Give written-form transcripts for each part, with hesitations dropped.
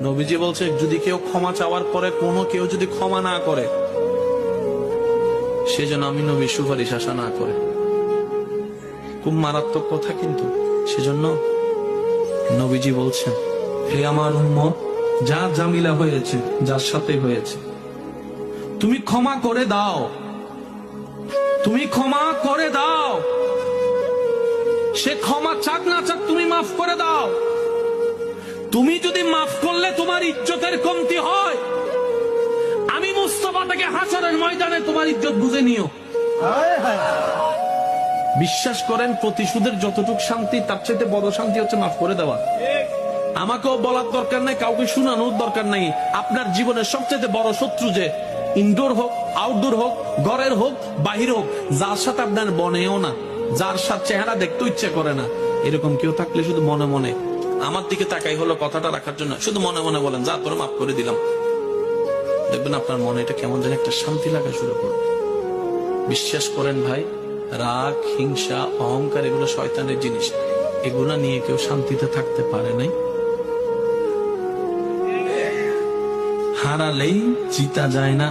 নবীজি বলছে যদি কেউ ক্ষমা চাওয়ার পরে কোনো কেউ যদি ক্ষমা না করে, সেজন্য আমি নবীর সুপারিশ আশা না করে। খুব মারাত্মক কথা কিন্তু। সেজন্য নবীজি বলছেন, হে আমার উম্মত, যা জামিলা হয়েছে, যার সাথে হয়েছে, তুমি ক্ষমা করে দাও, তুমি ক্ষমা করে দাও। সে ক্ষমা চাক না চাক, তুমি মাফ করে দাও। তুমি যদি মাফ করলে তোমার ইজ্জতের কমতি হয়, আমি মুস্তাফা থেকে হাসরের ময়দানে তোমার ইজ্জত বুঝে নিও। বিশ্বাস করেন, প্রতিশোধের যতটুক শান্তি, তার চাইতে বড় শান্তি হচ্ছে মাফ করে দেওয়া। আমাকেও বলার দরকার নাই, কাউকে শোনানোর দরকার নাই। আপনার জীবনের সবচেয়ে বড় শত্রু যে ইনডোর হোক, আউটডোর হোক, ঘরের হোক, বাহির হোক, যার সাথে আপনার বনেও না, যার সাথে চেহারা দেখতে ইচ্ছে করে না, এরকম কেউ থাকলে শুধু মনে মনে আমার দিকে তাকাই হলো কথাটা রাখার জন্য, শুধু মনে মনে বলেন, যা তোর মাফ করে দিলাম। দেখবেন আপনার মনে এটা কেমন যেন একটা শান্তি লাগা শুরু করবে। বিশ্বাস করেন ভাই, রাগ, হিংসা, অহংকার এগুলো শয়তানের জিনিস। এগুলা নিয়ে কেউ শান্তিতে থাকতে পারে নাই। হারালেই জিতা যায় না,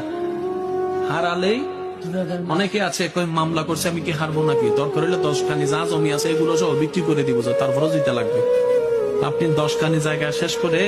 হারালেই। অনেকে আছে কই মামলা করছে, আমি কি হারবো নাকি? দরকার হলে 10 খানি যা জমি আছে এগুলো সব বিক্রি করে দিব, তারপরও জিতে লাগবে। আপনি 10 খানি জায়গা শেষ করে